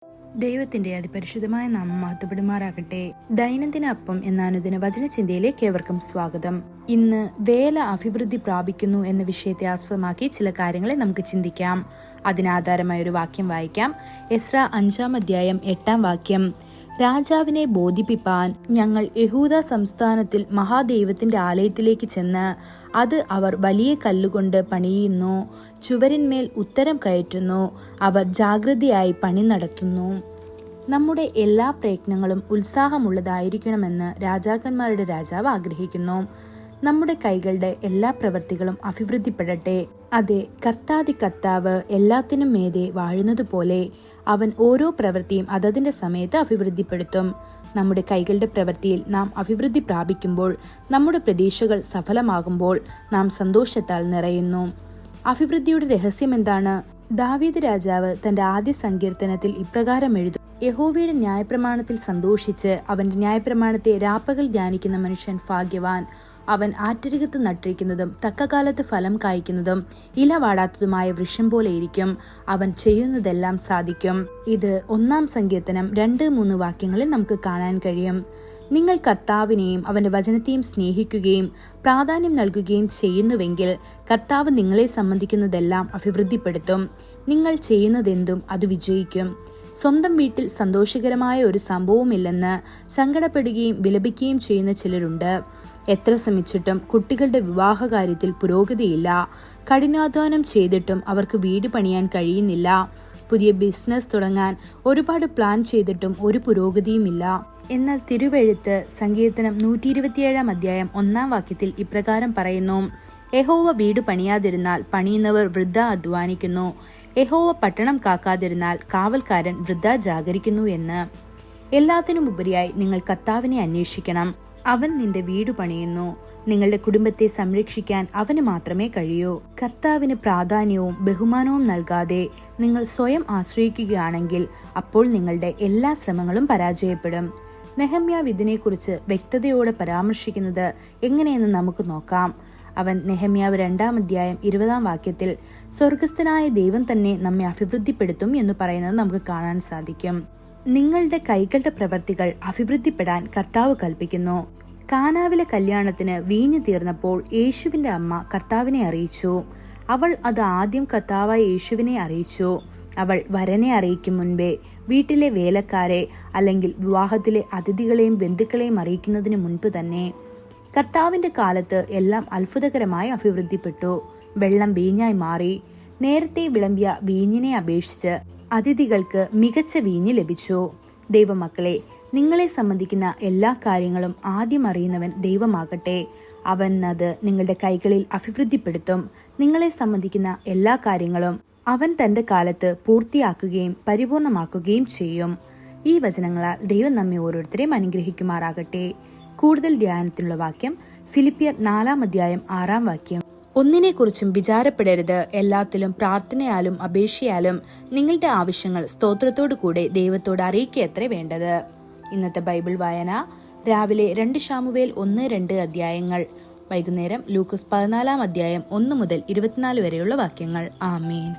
ദൈവത്തിന്റെ അതിപരിശുദ്ധമായ നാമം മഹത്വപ്പെടുമാറാകട്ടെ. ദൈനംദിന അപ്പം എന്ന അനുദിന വചനചിന്തയിലേക്ക് ഏവർക്കും സ്വാഗതം. ഇന്ന് വേല അഭിവൃദ്ധി പ്രാപിക്കുന്നു എന്ന വിഷയത്തെ ആസ്പദമാക്കി ചില കാര്യങ്ങളെ നമുക്ക് ചിന്തിക്കാം. അതിനാധാരമായ ഒരു വാക്യം വായിക്കാം. എസ്രാ 5-ാം അധ്യായം 8-ാം വാക്യം. രാജാവിനെ ബോധിപ്പിപ്പാൻ ഞങ്ങൾ യഹൂദ സംസ്ഥാനത്തിൽ മഹാദൈവത്തിന്റെ ആലയത്തിലേക്ക് ചെന്ന് അത് അവർ വലിയ കല്ലുകൊണ്ട് പണിയുന്നു, ചുവരിന്മേൽ ഉത്തരം കയറ്റുന്നു, അവർ ജാഗ്രതയായി പണി നടത്തുന്നു. നമ്മുടെ എല്ലാ പ്രയത്നങ്ങളും ഉത്സാഹമുള്ളതായിരിക്കണമെന്ന് രാജാക്കന്മാരുടെ രാജാവ് ആഗ്രഹിക്കുന്നു. നമ്മുടെ കൈകളുടെ എല്ലാ പ്രവൃത്തികളും അഭിവൃദ്ധിപ്പെടട്ടെ. അതെ, കർത്താതി കർത്താവ് എല്ലാത്തിനും മേതെ വാഴുന്നതുപോലെ അവൻ ഓരോ പ്രവൃത്തിയും അതതിന്റെ സമയത്ത് അഭിവൃദ്ധിപ്പെടുത്തും. നമ്മുടെ കൈകളുടെ പ്രവൃത്തിയിൽ നാം അഭിവൃദ്ധി പ്രാപിക്കുമ്പോൾ, നമ്മുടെ പ്രതീക്ഷകൾ സഫലമാകുമ്പോൾ നാം സന്തോഷത്താൽ നിറയുന്നു. അഭിവൃദ്ധിയുടെ രഹസ്യം എന്താണ്? ദാവീദ് രാജാവ് തന്റെ ആദ്യ സങ്കീർത്തനത്തിൽ ഇപ്രകാരം എഴുതും: യഹോവയുടെ ന്യായപ്രമാണത്തിൽ സന്തോഷിച്ച് അവന്റെ ന്യായപ്രമാണത്തെ രാപ്പകൽ ധ്യാനിക്കുന്ന മനുഷ്യൻ ഭാഗ്യവാൻ. അവൻ ആറ്റരികത്ത് നട്ടിരിക്കുന്നതും തക്കകാലത്ത് ഫലം കായ്ക്കുന്നതും ഇല വാടാത്തതുമായ വൃക്ഷം പോലെ ഇരിക്കും. അവൻ ചെയ്യുന്നതെല്ലാം സാധിക്കും. ഇത് 1-ാം സങ്കീർത്തനം 2-3 വാക്യങ്ങളിൽ നമുക്ക് കാണാൻ കഴിയും. നിങ്ങൾ കർത്താവിനെയും അവന്റെ വചനത്തെയും സ്നേഹിക്കുകയും പ്രാധാന്യം നൽകുകയും ചെയ്യുന്നുവെങ്കിൽ കർത്താവ് നിങ്ങളെ സംബന്ധിക്കുന്നതെല്ലാം അഭിവൃദ്ധിപ്പെടുത്തും. നിങ്ങൾ ചെയ്യുന്നതെന്തും അത് വിജയിക്കും. സ്വന്തം വീട്ടിൽ സന്തോഷകരമായ ഒരു സംഭവമില്ലെന്ന് സങ്കടപ്പെടുകയും വിലപിക്കുകയും ചെയ്യുന്ന ചിലരുണ്ട്. എത്ര ശ്രമിച്ചിട്ടും കുട്ടികളുടെ വിവാഹകാര്യത്തിൽ പുരോഗതിയില്ല. കഠിനാധ്വാനം ചെയ്തിട്ടും അവർക്ക് വീട് പണിയാൻ കഴിയുന്നില്ല. പുതിയ ബിസിനസ് തുടങ്ങാൻ ഒരുപാട് പ്ലാൻ ചെയ്തിട്ടും ഒരു പുരോഗതിയുമില്ല. എന്നാൽ തിരുവെഴുത്ത് സങ്കീർത്തനം 127-ാം അധ്യായം 1-ാം വാക്യത്തിൽ ഇപ്രകാരം പറയുന്നു: യഹോവ വീട് പണിയാതിരുന്നാൽ പണിയുന്നവർ വൃഥ അധ്വാനിക്കുന്നു. യഹോവ പട്ടണം കാക്കാതിരുന്നാൽ കാവൽക്കാരൻ വൃഥ ജാഗരിക്കുന്നു എന്ന്. എല്ലാത്തിനും ഉപരിയായി നിങ്ങൾ കർത്താവിനെ അന്വേഷിക്കണം. അവൻ നിന്റെ വീട് പണിയുന്നു. നിങ്ങളുടെ കുടുംബത്തെ സംരക്ഷിക്കാൻ അവന് മാത്രമേ കഴിയൂ. കർത്താവിന് പ്രാധാന്യവും ബഹുമാനവും നൽകാതെ നിങ്ങൾ സ്വയം ആശ്രയിക്കുകയാണെങ്കിൽ അപ്പോൾ നിങ്ങളുടെ എല്ലാ ശ്രമങ്ങളും പരാജയപ്പെടും. നെഹമ്യാവ് ഇതിനെക്കുറിച്ച് വ്യക്തതയോടെ പരാമർശിക്കുന്നത് എങ്ങനെയെന്ന് നമുക്ക് നോക്കാം. അവൻ നെഹമ്യാവ് 2-ാം അധ്യായം 20-ാം വാക്യത്തിൽ സ്വർഗസ്ഥനായ ദൈവം തന്നെ നമ്മെ അഭിവൃദ്ധിപ്പെടുത്തും എന്ന് പറയുന്നത് നമുക്ക് കാണാൻ സാധിക്കും. നിങ്ങളുടെ കൈകളുടെ പ്രവർത്തികൾ അഭിവൃദ്ധിപ്പെടാൻ കർത്താവ് കൽപ്പിക്കുന്നു. കാനാവിലെ കല്യാണത്തിന് വീഞ്ഞു തീർന്നപ്പോൾ യേശുവിന്റെ അമ്മ കർത്താവിനെ അറിയിച്ചു. അവൾ അത് ആദ്യം കർത്താവായ യേശുവിനെ അറിയിച്ചു. അവൾ വരനെ അറിയിക്കും മുൻപേ വീട്ടിലെ വേലക്കാരെ അല്ലെങ്കിൽ വിവാഹത്തിലെ അതിഥികളെയും ബന്ധുക്കളെയും അറിയിക്കുന്നതിന് മുൻപ് തന്നെ. കർത്താവിന്റെ കാലത്ത് എല്ലാം അത്ഭുതകരമായി അഭിവൃദ്ധിപ്പെട്ടു. വെള്ളം വീഞ്ഞായി മാറി. നേരത്തെ വിളമ്പിയ വീഞ്ഞിനെ അപേക്ഷിച്ച് അതിഥികൾക്ക് മികച്ച വീഞ്ഞ് ലഭിച്ചു. ദൈവമക്കളെ, നിങ്ങളെ സംബന്ധിക്കുന്ന എല്ലാ കാര്യങ്ങളും ആദ്യം അറിയുന്നവൻ ദൈവമാകട്ടെ. അവൻ അത് നിങ്ങളുടെ കൈകളിൽ അഭിവൃദ്ധിപ്പെടുത്തും. നിങ്ങളെ സംബന്ധിക്കുന്ന എല്ലാ കാര്യങ്ങളും അവൻ തന്റെ കാലത്ത് പൂർത്തിയാക്കുകയും പരിപൂർണമാക്കുകയും ചെയ്യും. ഈ വചനങ്ങളാൽ ദൈവം നമ്മെ ഓരോരുത്തരെയും അനുഗ്രഹിക്കുമാറാകട്ടെ. കൂടുതൽ ധ്യാനത്തിനുള്ള വാക്യം ഫിലിപ്പിയർ 4-ാം അധ്യായം 6-ാം വാക്യം. ഒന്നിനെക്കുറിച്ചും വിചാരപ്പെടരുത്. എല്ലാത്തിലും പ്രാർത്ഥനയാലും അപേക്ഷയാലും നിങ്ങളുടെ ആവശ്യങ്ങൾ സ്തോത്രത്തോടു കൂടെ ദൈവത്തോട് അറിയിക്കത്രേ വേണ്ടത്. ഇന്നത്തെ ബൈബിൾ വായന: രാവിലെ 2 ശമൂവേൽ 1-2 അധ്യായങ്ങൾ, വൈകുന്നേരം ലൂക്കോസ് 14-ാം അധ്യായം 1 മുതൽ 24 വരെയുള്ള വാക്യങ്ങൾ. ആമേൻ.